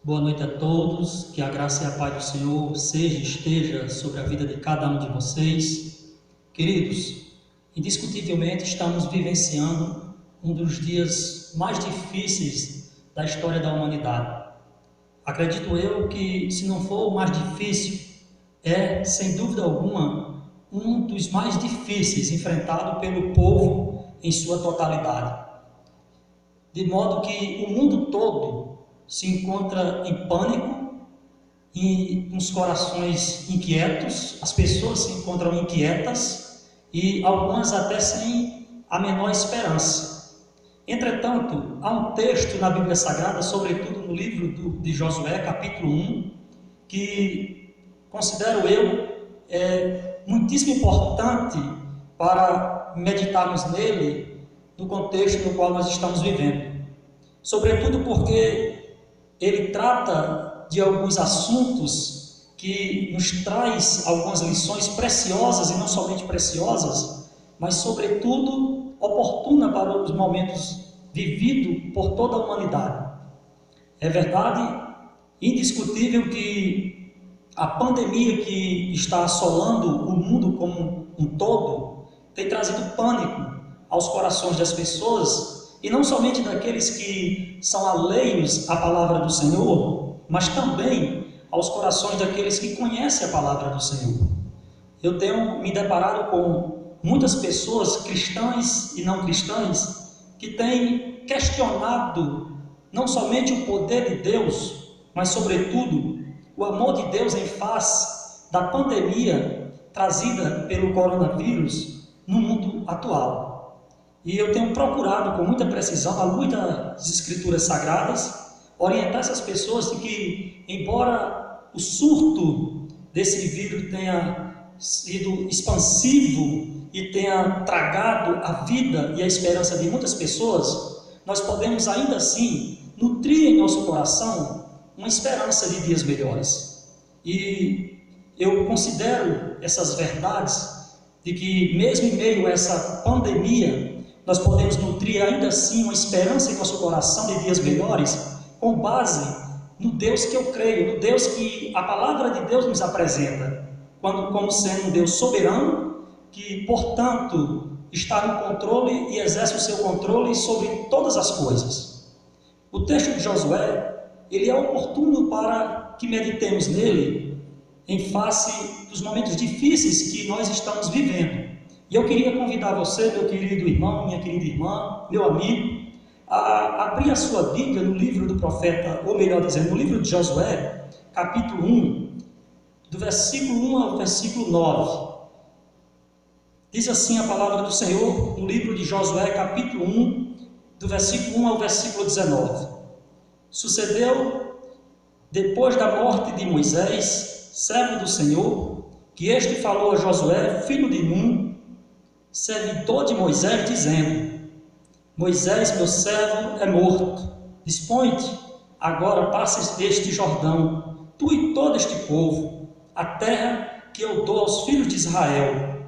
Boa noite a todos, que a graça e a paz do Senhor esteja sobre a vida de cada um de vocês. Queridos, indiscutivelmente estamos vivenciando um dos dias mais difíceis da história da humanidade. Acredito eu que, se não for o mais difícil, é, sem dúvida alguma, um dos mais difíceis enfrentado pelo povo em sua totalidade. De modo que o mundo todo se encontra em pânico e uns corações inquietos, as pessoas se encontram inquietas e algumas até sem a menor esperança. Entretanto, há um texto na Bíblia Sagrada, sobretudo no livro de Josué, capítulo 1, que considero eu muitíssimo importante para meditarmos nele no contexto no qual nós estamos vivendo. Sobretudo porque ele trata de alguns assuntos que nos traz algumas lições preciosas, e não somente preciosas, mas sobretudo oportuna para os momentos vividos por toda a humanidade. É verdade, indiscutível, que a pandemia que está assolando o mundo como um todo tem trazido pânico aos corações das pessoas, e não somente daqueles que são alheios à palavra do Senhor, mas também aos corações daqueles que conhecem a palavra do Senhor. Eu tenho me deparado com muitas pessoas, cristãs e não cristãs, que têm questionado não somente o poder de Deus, mas sobretudo o amor de Deus em face da pandemia trazida pelo coronavírus no mundo atual. E eu tenho procurado com muita precisão, à luz das Escrituras Sagradas, orientar essas pessoas de que, embora o surto desse vírus tenha sido expansivo e tenha tragado a vida e a esperança de muitas pessoas, nós podemos ainda assim nutrir em nosso coração uma esperança de dias melhores. E eu considero essas verdades de que, mesmo em meio a essa pandemia, nós podemos nutrir ainda assim uma esperança em nosso coração de dias melhores, com base no Deus que eu creio, no Deus que a palavra de Deus nos apresenta, como sendo um Deus soberano, que, portanto, está no controle e exerce o seu controle sobre todas as coisas. O texto de Josué, ele é oportuno para que meditemos nele em face dos momentos difíceis que nós estamos vivendo. E eu queria convidar você, meu querido irmão, minha querida irmã, meu amigo, a abrir a sua Bíblia no livro do profeta, ou melhor dizendo, no livro de Josué, capítulo 1, do versículo 1 ao versículo 9. Diz assim a palavra do Senhor no livro de Josué, capítulo 1, do versículo 1 ao versículo 19. Sucedeu, depois da morte de Moisés, servo do Senhor, que este falou a Josué, filho de Nun, servidor de Moisés, dizendo: Moisés, meu servo, é morto. Dispõe-te, agora passes este Jordão, tu e todo este povo, a terra que eu dou aos filhos de Israel.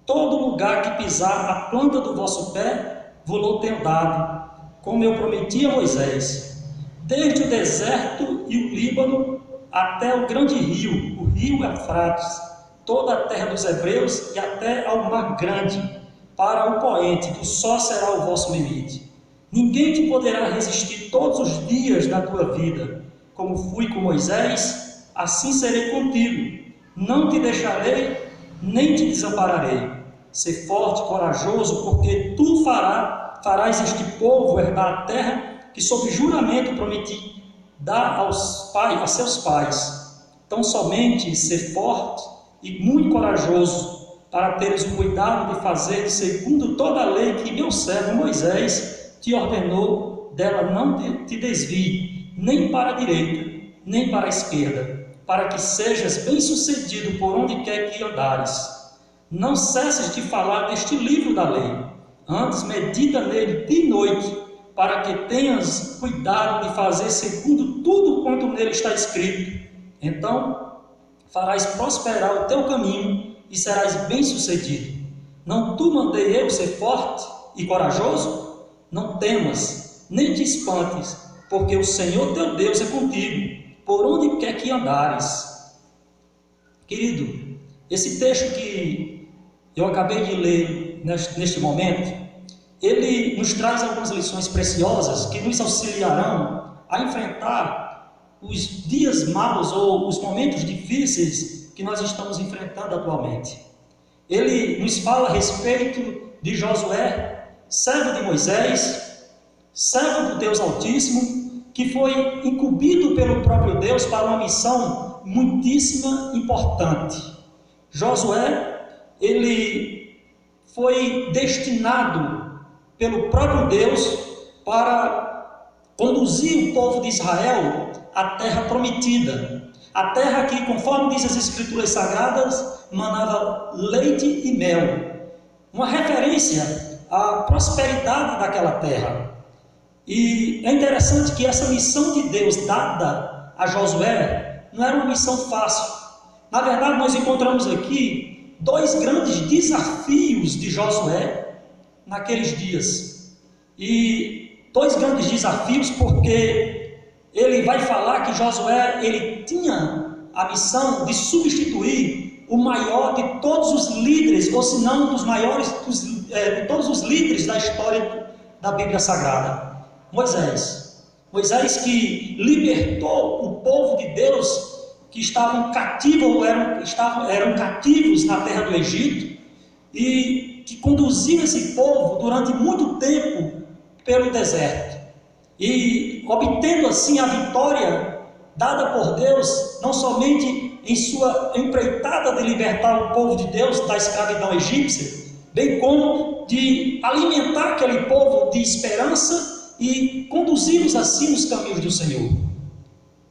Todo lugar que pisar a planta do vosso pé, vou-lo tenho dado, como eu prometi a Moisés. Desde o deserto e o Líbano até o grande rio, o rio Eufrates, toda a terra dos hebreus e até ao mar grande, para o poente, que só será o vosso limite. Ninguém te poderá resistir todos os dias da tua vida. Como fui com Moisés, assim serei contigo. Não te deixarei, nem te desampararei. Sê forte, corajoso, porque tu farás este povo herdar a terra que sob juramento prometi dar a seus pais. Tão somente ser forte e muito corajoso, para teres o cuidado de fazer segundo toda a lei que meu servo Moisés te ordenou, dela não te desvie, nem para a direita, nem para a esquerda, para que sejas bem-sucedido por onde quer que andares. Não cesses de falar deste livro da lei, antes medita nele de noite, para que tenhas cuidado de fazer segundo tudo quanto nele está escrito. Então farás prosperar o teu caminho e serás bem-sucedido. Não tu mandei eu ser forte e corajoso? Não temas, nem te espantes, porque o Senhor teu Deus é contigo. por onde quer que andares. Querido, esse texto que eu acabei de ler neste momento, ele nos traz algumas lições preciosas que nos auxiliarão a enfrentar os dias maus ou os momentos difíceis que nós estamos enfrentando atualmente. Ele nos fala a respeito de Josué, servo de Moisés, servo do Deus Altíssimo, que foi incumbido pelo próprio Deus para uma missão muitíssima importante. Josué, ele foi destinado pelo próprio Deus para conduzir o povo de Israel à terra prometida, a terra que, conforme diz as Escrituras Sagradas, manava leite e mel, uma referência à prosperidade daquela terra. E é interessante que essa missão de Deus dada a Josué não era uma missão fácil. Na verdade, nós encontramos aqui dois grandes desafios de Josué naqueles dias. E dois grandes desafios porque ele vai falar que Josué ele tinha a missão de substituir o maior de todos os líderes, ou se não um dos maiores de todos os líderes da história da Bíblia Sagrada, Moisés. Moisés que libertou o povo de Deus que estavam cativos, eram cativos na terra do Egito, e que conduziu esse povo durante muito tempo pelo deserto, e obtendo assim a vitória dada por Deus, não somente em sua empreitada de libertar o povo de Deus da escravidão egípcia, bem como de alimentar aquele povo de esperança e conduzi-los assim nos caminhos do Senhor.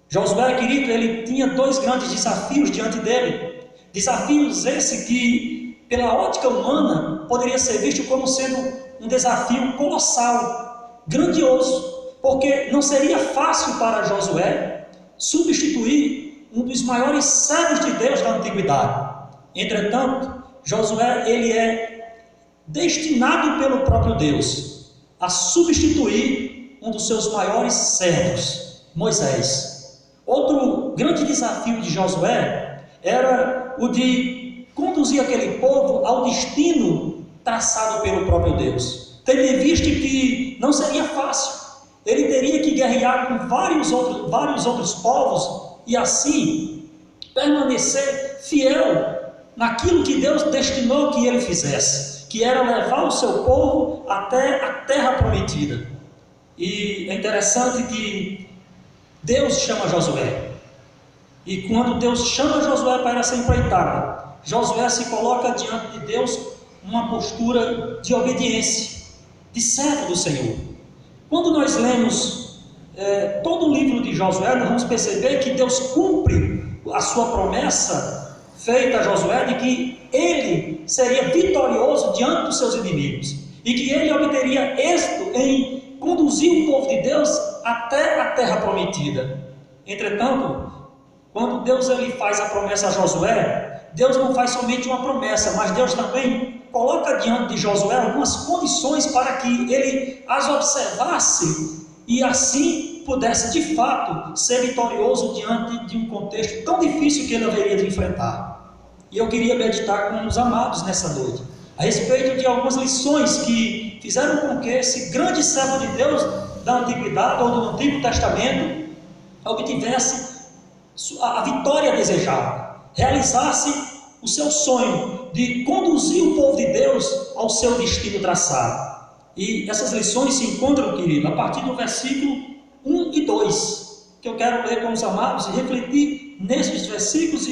Josué, querido, ele tinha dois grandes desafios diante dele, desafios esse que, pela ótica humana, poderia ser visto como sendo um desafio colossal, grandioso, porque não seria fácil para Josué substituir um dos maiores servos de Deus da antiguidade. Entretanto, Josué, ele é destinado pelo próprio Deus a substituir um dos seus maiores servos, Moisés. Outro grande desafio de Josué era o de conduzir aquele povo ao destino traçado pelo próprio Deus, tendo em vista que não seria fácil. Ele teria que guerrear com vários outros povos e assim permanecer fiel naquilo que Deus destinou que ele fizesse, que era levar o seu povo até a terra prometida. E é interessante que Deus chama Josué, e quando Deus chama Josué para essa empreitada, Josué se coloca diante de Deus numa postura de obediência, de servo do Senhor. Quando nós lemos todo o livro de Josué, nós vamos perceber que Deus cumpre a sua promessa feita a Josué de que ele seria vitorioso diante dos seus inimigos e que ele obteria êxito em conduzir o povo de Deus até a terra prometida. Entretanto, quando Deus ele faz a promessa a Josué, Deus não faz somente uma promessa, mas Deus também coloca diante de Josué algumas condições para que ele as observasse e assim pudesse de fato ser vitorioso diante de um contexto tão difícil que ele haveria de enfrentar. E eu queria meditar com os amados nessa noite a respeito de algumas lições que fizeram com que esse grande servo de Deus da antiguidade ou do Antigo Testamento obtivesse a vitória desejada, realizasse o seu sonho de conduzir o povo de Deus ao seu destino traçado. E essas lições se encontram, querido, a partir do versículo 1 e 2, que eu quero ler com os amados e refletir nesses versículos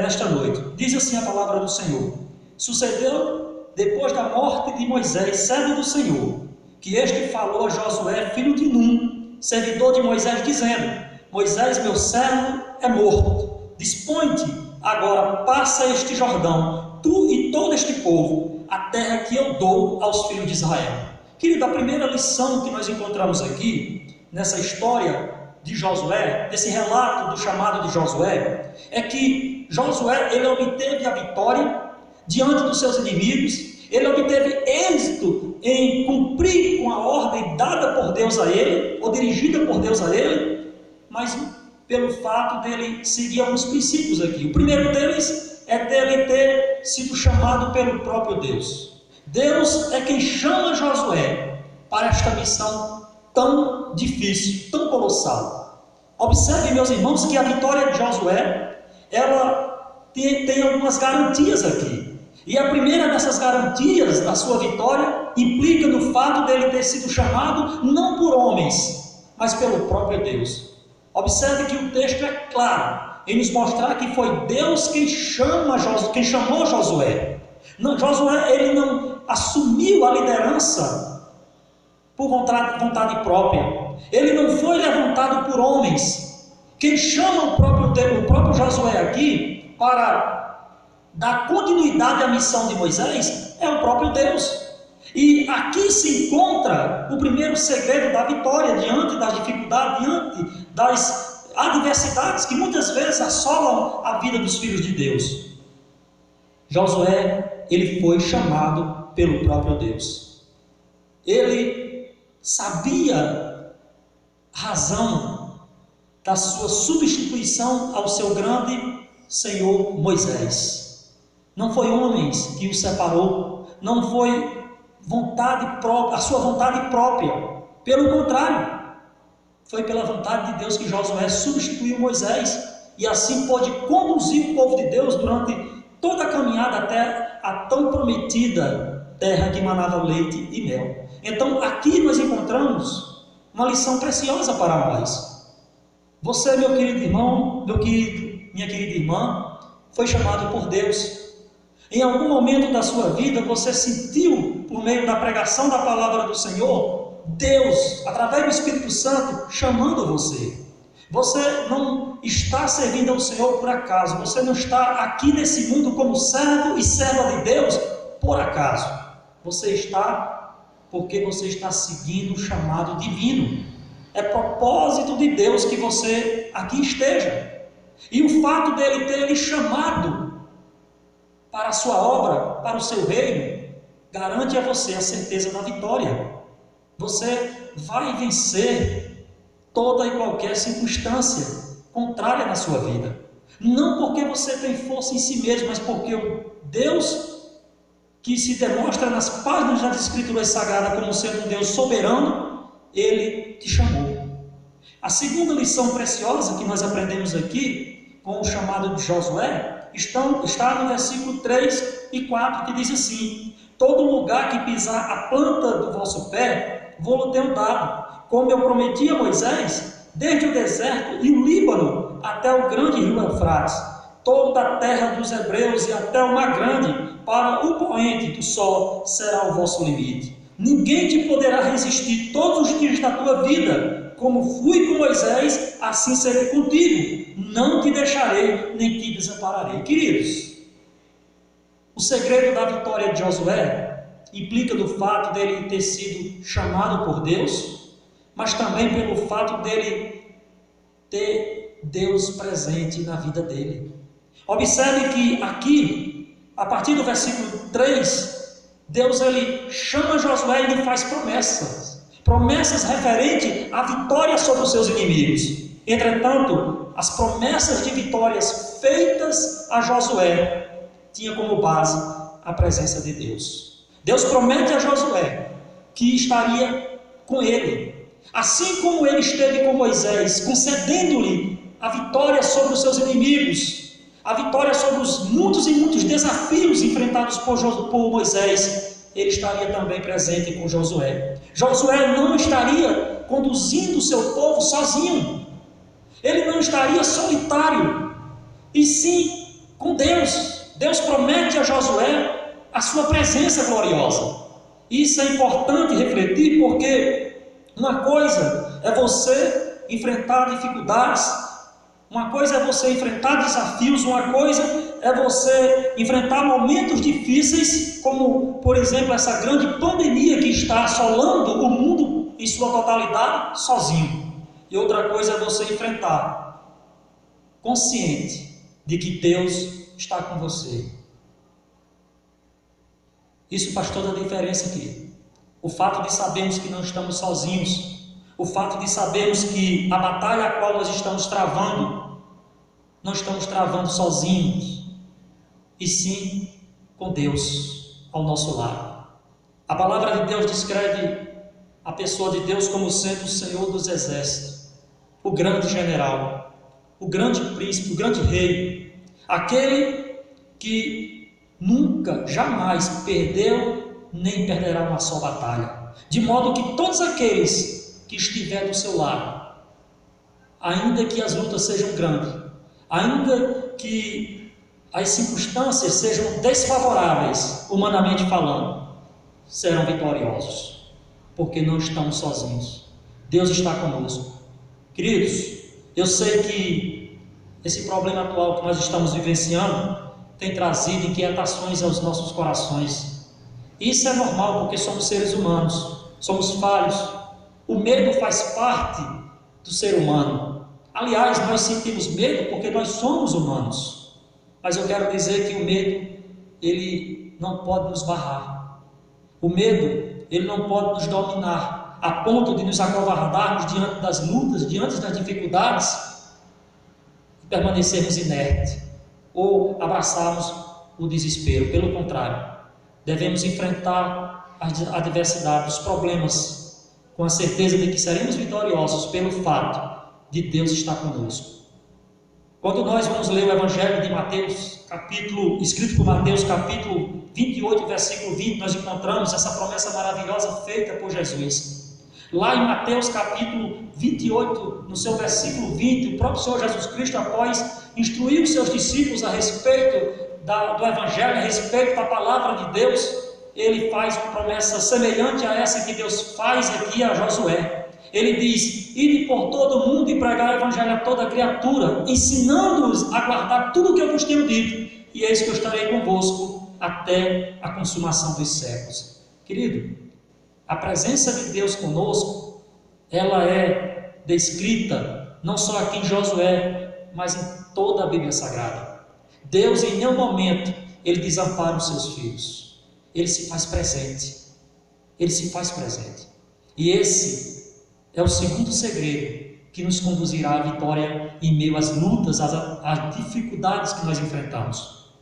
nesta noite. Diz assim a palavra do Senhor: sucedeu depois da morte de Moisés, servo do Senhor, que este falou a Josué, filho de Num, servidor de Moisés, dizendo: Moisés, meu servo, é morto. Dispõe-te agora, passa este Jordão, tu e todo este povo, a terra que eu dou aos filhos de Israel. Querido, a primeira lição que nós encontramos aqui, nessa história de Josué, desse relato do chamado de Josué, é que Josué, ele obteve a vitória diante dos seus inimigos, ele obteve êxito em cumprir com a ordem dada por Deus a ele, ou dirigida por Deus a ele, mas pelo fato dele seguir alguns princípios aqui. O primeiro deles é dele ter sido chamado pelo próprio Deus. Deus é quem chama Josué para esta missão tão difícil, tão colossal. Observe, meus irmãos, que a vitória de Josué, ela tem algumas garantias aqui. E a primeira dessas garantias da sua vitória implica no fato dele ter sido chamado não por homens, mas pelo próprio Deus. Observe que o texto é claro em nos mostrar que foi Deus quem chamou Josué. Josué, ele não assumiu a liderança por vontade própria. Ele não foi levantado por homens. Quem chama o próprio Josué aqui para dar continuidade à missão de Moisés é o próprio Deus. E aqui se encontra o primeiro segredo da vitória diante das dificuldades, diante das adversidades que muitas vezes assolam a vida dos filhos de Deus. Josué, ele foi chamado pelo próprio Deus. Ele sabia a razão da sua substituição ao seu grande Senhor Moisés. Não foi homens que o separou, não foi vontade própria, a sua vontade própria. Pelo contrário, foi pela vontade de Deus que Josué substituiu Moisés e assim pôde conduzir o povo de Deus durante toda a caminhada até a tão prometida terra que manava leite e mel. Então aqui nós encontramos uma lição preciosa para nós. Você, meu querido irmão, minha querida irmã, foi chamado por Deus. Em algum momento da sua vida você sentiu, por meio da pregação da palavra do Senhor, Deus, através do Espírito Santo, chamando você. Você não está servindo ao Senhor por acaso. Você não está aqui nesse mundo como servo e serva de Deus por acaso. Você está porque você está seguindo o chamado divino. É propósito de Deus que você aqui esteja. E o fato dele ter lhe chamado para a sua obra, para o seu reino, garante a você a certeza da vitória. Você vai vencer toda e qualquer circunstância contrária na sua vida. Não porque você tem força em si mesmo, mas porque o Deus que se demonstra nas páginas das Escrituras Sagradas como sendo um Deus soberano, Ele te chamou. A segunda lição preciosa que nós aprendemos aqui, com o chamado de Josué, está no versículo 3 e 4, que diz assim: todo lugar que pisar a planta do vosso pé, vou-lo tenho dado, como eu prometi a Moisés, desde o deserto e o Líbano até o grande rio Eufrates, toda a terra dos hebreus e até o mar grande, para o poente do sol será o vosso limite. Ninguém te poderá resistir todos os dias da tua vida. Como fui com Moisés, assim serei contigo. Não te deixarei, nem te desampararei. Queridos, o segredo da vitória de Josué implica no fato dele ter sido chamado por Deus, mas também pelo fato dele ter Deus presente na vida dele. Observe que aqui, a partir do versículo 3, Deus ele chama Josué e lhe faz promessas referentes à vitória sobre os seus inimigos. Entretanto, as promessas de vitórias feitas a Josué tinham como base a presença de Deus. Deus promete a Josué que estaria com ele, assim como ele esteve com Moisés, concedendo-lhe a vitória sobre os seus inimigos, a vitória sobre os muitos e muitos desafios enfrentados por Moisés. Ele estaria também presente com Josué. Josué não estaria conduzindo o seu povo sozinho. Ele não estaria solitário, e sim com Deus. Deus promete a Josué a sua presença gloriosa. Isso é importante refletir, porque uma coisa é você enfrentar dificuldades, uma coisa é você enfrentar desafios, uma coisa é você enfrentar momentos difíceis, como, por exemplo, essa grande pandemia que está assolando o mundo em sua totalidade, sozinho. E outra coisa é você enfrentar, consciente de que Deus está com você. Isso faz toda a diferença, querido. O fato de sabermos que não estamos sozinhos, o fato de sabermos que a batalha a qual nós estamos travando, não estamos travando sozinhos, e sim com Deus ao nosso lado. A palavra de Deus descreve a pessoa de Deus como sendo o Senhor dos exércitos, o grande general, o grande príncipe, o grande rei, aquele que nunca, jamais perdeu nem perderá uma só batalha, de modo que todos aqueles que estiverem do seu lado, ainda que as lutas sejam grandes, ainda que as circunstâncias sejam desfavoráveis, humanamente falando, serão vitoriosos, porque não estamos sozinhos. Deus está conosco. Queridos, eu sei que esse problema atual que nós estamos vivenciando tem trazido inquietações aos nossos corações. Isso é normal, porque somos seres humanos, somos falhos. O medo faz parte do ser humano. Aliás, nós sentimos medo porque nós somos humanos. Mas eu quero dizer que o medo, ele não pode nos barrar. O medo, ele não pode nos dominar, a ponto de nos acovardarmos diante das lutas, diante das dificuldades, e permanecermos inertes, ou abraçarmos o desespero. Pelo contrário, devemos enfrentar a adversidade, os problemas, com a certeza de que seremos vitoriosos pelo fato de Deus estar conosco. Quando nós vamos ler o Evangelho de Mateus, escrito por Mateus, capítulo 28, versículo 20, nós encontramos essa promessa maravilhosa feita por Jesus. Lá em Mateus, capítulo 28, no seu versículo 20, o próprio Senhor Jesus Cristo, após instruir os seus discípulos a respeito do Evangelho, a respeito da palavra de Deus, ele faz uma promessa semelhante a essa que Deus faz aqui a Josué. Ele diz: ide por todo o mundo e pregar o Evangelho a toda criatura, ensinando-os a guardar tudo o que eu vos tenho dito, e eis que eu estarei convosco até a consumação dos séculos. Querido, a presença de Deus conosco, ela é descrita não só aqui em Josué, mas em toda a Bíblia Sagrada. Deus em nenhum momento ele desampara os seus filhos. Ele se faz presente. Ele se faz presente. E esse é o segundo segredo que nos conduzirá à vitória em meio às lutas, às dificuldades que nós enfrentamos.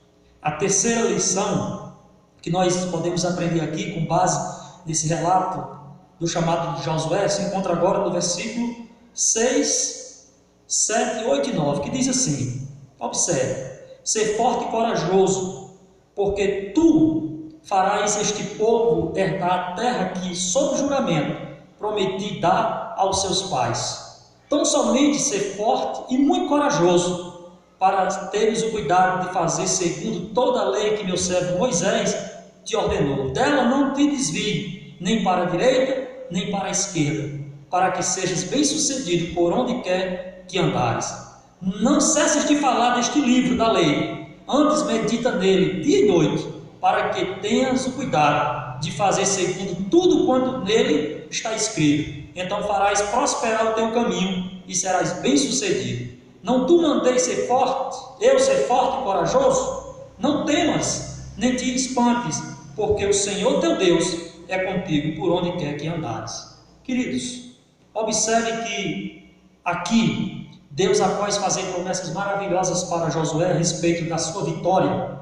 A terceira lição que nós podemos aprender aqui, com base nesse relato do chamado de Josué, se encontra agora no versículo 6, 7, 8 e 9, que diz assim: observe, ser forte e corajoso, porque tu farás este povo herdar a terra que, sob juramento, prometi dar aos seus pais. Tão somente ser forte e muito corajoso, para teres o cuidado de fazer segundo toda a lei que meu servo Moisés te ordenou. Dela não te desvie, nem para a direita, nem para a esquerda, para que sejas bem-sucedido por onde quer que andares. Não cesses de falar deste livro da lei, antes medita nele dia e noite, para que tenhas o cuidado de fazer segundo tudo quanto nele está escrito. Então farás prosperar o teu caminho e serás bem-sucedido. Não tu mandeis ser forte, eu ser forte e corajoso? Não temas, nem te espantes, porque o Senhor teu Deus é contigo por onde quer que andares. Queridos, observe que aqui Deus, após fazer promessas maravilhosas para Josué a respeito da sua vitória,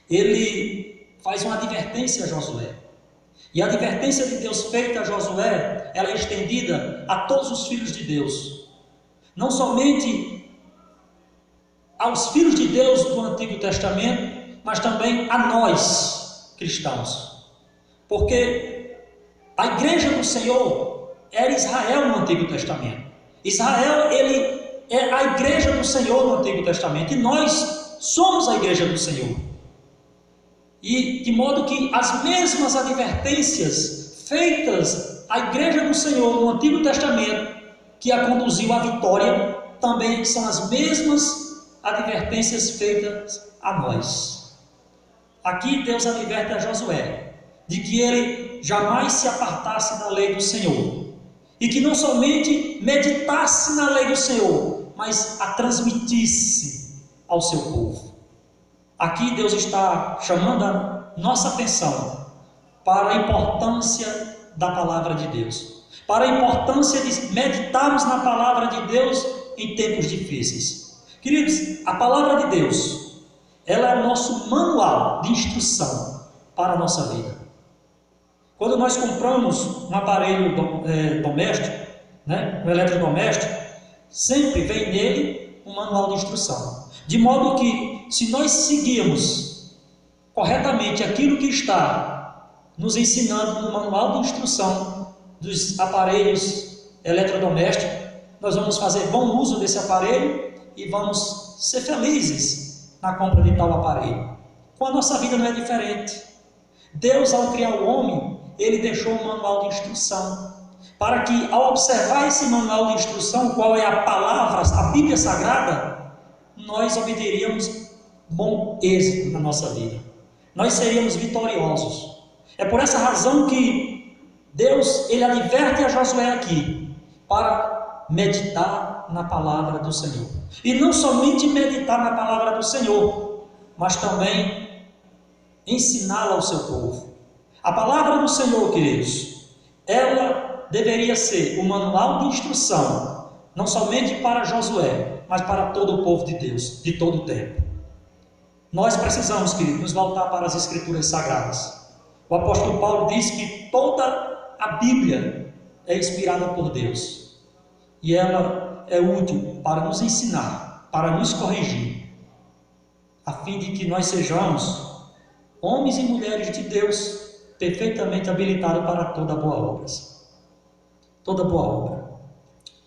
ele faz uma advertência a Josué. E a advertência de Deus feita a Josué, ela é estendida a todos os filhos de Deus. Não somente aos filhos de Deus do Antigo Testamento, mas também a nós, cristãos. Porque a igreja do Senhor era Israel no Antigo Testamento. Israel, ele é a igreja do Senhor no Antigo Testamento. E nós somos a igreja do Senhor. E de modo que as mesmas advertências feitas à igreja do Senhor no Antigo Testamento, que a conduziu à vitória, também são as mesmas advertências feitas a nós. Aqui Deus adverte a Josué de que ele jamais se apartasse da lei do Senhor, e que não somente meditasse na lei do Senhor, mas a transmitisse ao seu povo. Aqui Deus está chamando a nossa atenção para a importância da palavra de Deus, para a importância de meditarmos na palavra de Deus em tempos difíceis. Queridos, a palavra de Deus, ela é o nosso manual de instrução para a nossa vida. Quando nós compramos um aparelho doméstico, um eletrodoméstico, sempre vem nele um manual de instrução. De modo que, se nós seguirmos corretamente aquilo que está nos ensinando no manual de instrução dos aparelhos eletrodomésticos, nós vamos fazer bom uso desse aparelho e vamos ser felizes na compra de tal aparelho. Com a nossa vida não é diferente. Deus, ao criar o homem, Ele deixou um manual de instrução, para que, ao observar esse manual de instrução, qual é a palavra, a Bíblia Sagrada, nós obteríamos bom êxito na nossa vida. Nós seríamos vitoriosos. É por essa razão que Deus, Ele adverte a Josué aqui, para meditar na palavra do Senhor. E não somente meditar na palavra do Senhor, mas também ensiná-la ao seu povo. A palavra do Senhor, queridos, ela deveria ser o manual de instrução, não somente para Josué, mas para todo o povo de Deus, de todo o tempo. Nós precisamos, queridos, nos voltar para as Escrituras Sagradas. O apóstolo Paulo diz que toda a Bíblia é inspirada por Deus, e ela é útil para nos ensinar, para nos corrigir, a fim de que nós sejamos homens e mulheres de Deus, perfeitamente habilitados para toda boa obra. Toda boa obra.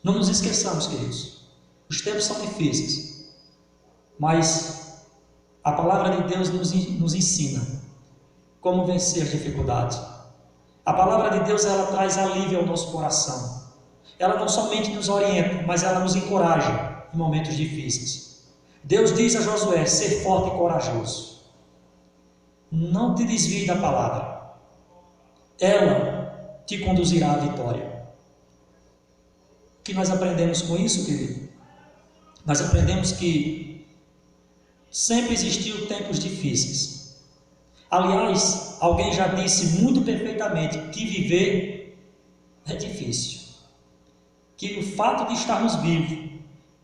Não nos esqueçamos, queridos, os tempos são difíceis, mas a palavra de Deus nos ensina como vencer as dificuldades. A palavra de Deus, ela traz alívio ao nosso coração. Ela não somente nos orienta, mas ela nos encoraja em momentos difíceis. Deus diz a Josué: ser forte e corajoso. Não te desvie da palavra. Ela te conduzirá à vitória. O que nós aprendemos com isso, querido? Nós aprendemos que sempre existiu tempos difíceis. Aliás, alguém já disse muito perfeitamente que viver é difícil. Que o fato de estarmos vivos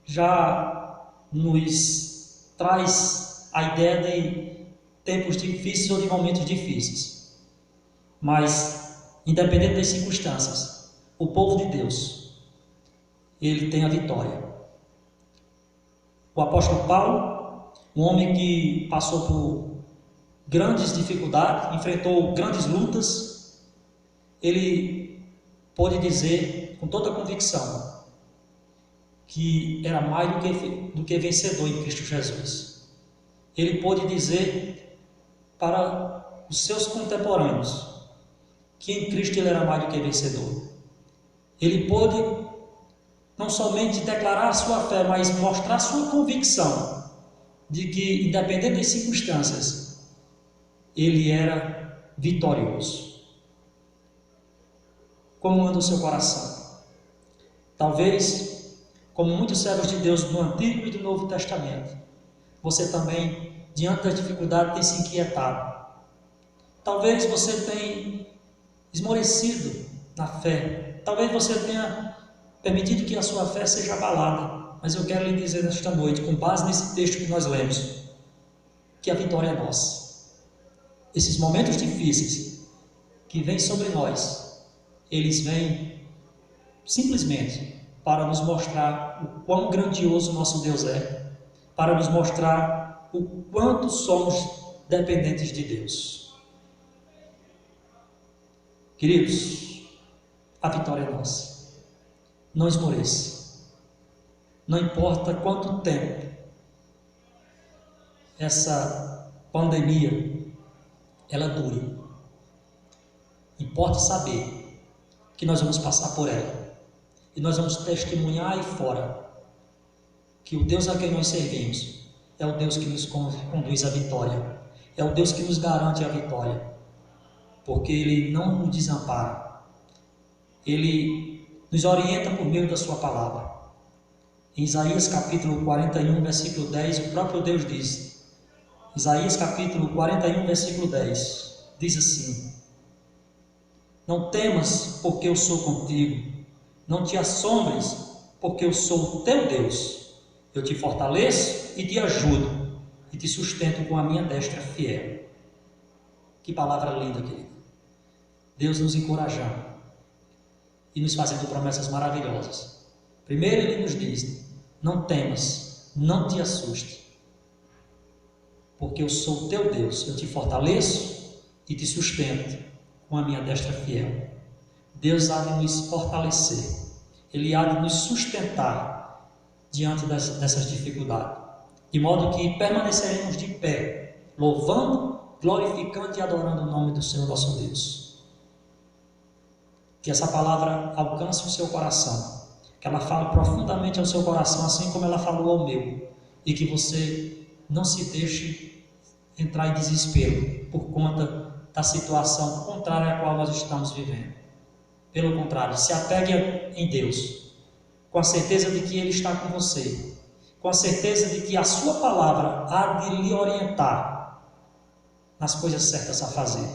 já nos traz a ideia de tempos difíceis ou de momentos difíceis. Mas, independente das circunstâncias, o povo de Deus, ele tem a vitória. O apóstolo Paulo, um homem que passou por grandes dificuldades, enfrentou grandes lutas, ele pôde dizer com toda a convicção que era mais do que vencedor em Cristo Jesus. Ele pôde dizer para os seus contemporâneos que em Cristo ele era mais do que vencedor. Ele pôde não somente declarar a sua fé, mas mostrar sua convicção de que, independente das circunstâncias, ele era vitorioso. Como anda o seu coração? Talvez, como muitos servos de Deus do Antigo e do Novo Testamento, você também, diante das dificuldades, tem se inquietado. Talvez você tenha esmorecido na fé. Talvez você tenha permitido que a sua fé seja abalada. Mas eu quero lhe dizer nesta noite, com base nesse texto que nós lemos, que a vitória é nossa. Esses momentos difíceis que vêm sobre nós, eles vêm simplesmente para nos mostrar o quão grandioso nosso Deus é, para nos mostrar o quanto somos dependentes de Deus. Queridos, a vitória é nossa. Não esmoreça. Não importa quanto tempo essa pandemia ela dure. Importa saber que nós vamos passar por ela e nós vamos testemunhar aí fora que o Deus a quem nós servimos é o Deus que nos conduz à vitória, é o Deus que nos garante a vitória, porque Ele não nos desampara, Ele nos orienta por meio da sua palavra. Em Isaías capítulo 41, versículo 10, o próprio Deus diz, Isaías capítulo 41, versículo 10, diz assim: Não temas, porque eu sou contigo. Não te assombres, porque eu sou o teu Deus. Eu te fortaleço e te ajudo, e te sustento com a minha destra fiel. Que palavra linda, querido. Deus nos encorajando e nos fazendo promessas maravilhosas. Primeiro ele nos diz: não temas, não te assuste, porque eu sou o teu Deus. Eu te fortaleço e te sustento com a minha destra fiel. Deus há de nos fortalecer, Ele há de nos sustentar diante dessas dificuldades, de modo que permaneceremos de pé, louvando, glorificando e adorando o nome do Senhor nosso Deus. Que essa palavra alcance o seu coração, que ela fale profundamente ao seu coração, assim como ela falou ao meu, e que você não se deixe entrar em desespero por conta da situação contrária à qual nós estamos vivendo. Pelo contrário, se apegue em Deus, com a certeza de que Ele está com você, com a certeza de que a sua palavra há de lhe orientar nas coisas certas a fazer.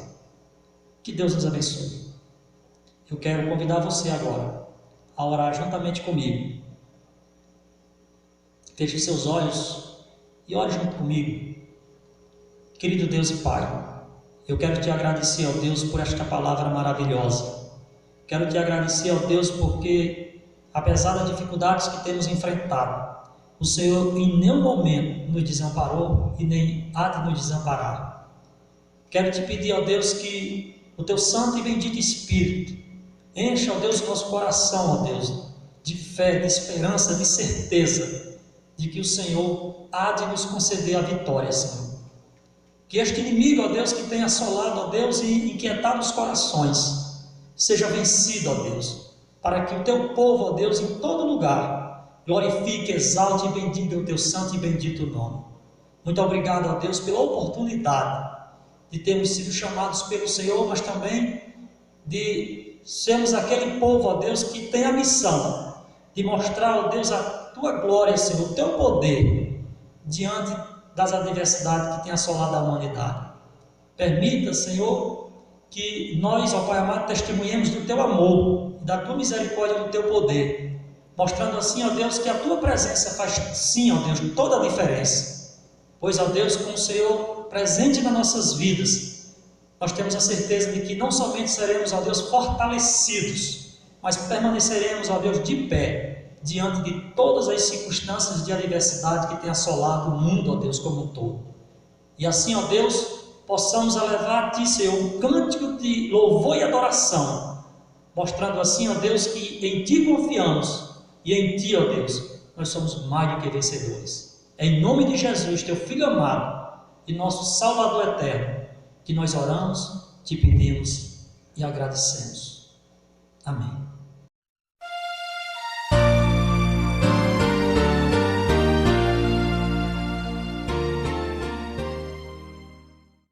Que Deus nos abençoe. Eu quero convidar você agora a orar juntamente comigo. Feche os seus olhos e ore junto comigo. Querido Deus e Pai, eu quero te agradecer, ó Deus, por esta palavra maravilhosa. Quero te agradecer, ó Deus, porque, apesar das dificuldades que temos enfrentado, o Senhor em nenhum momento nos desamparou e nem há de nos desamparar. Quero te pedir, ó Deus, que o teu santo e bendito Espírito encha, ó Deus, o nosso coração, ó Deus, de fé, de esperança, de certeza de que o Senhor há de nos conceder a vitória, Senhor. Que este inimigo, ó Deus, que tem assolado, ó Deus, e inquietado os corações, seja vencido, ó Deus, para que o teu povo, ó Deus, em todo lugar, glorifique, exalte e bendiga o teu santo e bendito nome. Muito obrigado, ó Deus, pela oportunidade de termos sido chamados pelo Senhor, mas também de sermos aquele povo, ó Deus, que tem a missão de mostrar, ó Deus, a tua glória, Senhor, o teu poder diante das adversidades que tem assolado a humanidade. Permita, Senhor, que nós, ó Pai amado, testemunhemos do teu amor, da tua misericórdia, do teu poder, mostrando assim, ó Deus, que a tua presença faz sim, ó Deus, toda a diferença. Pois, ó Deus, com o Senhor presente nas nossas vidas, nós temos a certeza de que não somente seremos, ó Deus, fortalecidos, mas permaneceremos, ó Deus, de pé, diante de todas as circunstâncias de adversidade que tem assolado o mundo, ó Deus, como um todo. E assim, ó Deus, possamos elevar a Ti, Senhor, um cântico de louvor e adoração, mostrando assim, ó Deus, que em Ti confiamos, e em Ti, ó Deus, nós somos mais do que vencedores. É em nome de Jesus, Teu Filho amado, e nosso Salvador eterno, que nós oramos, Te pedimos e agradecemos. Amém.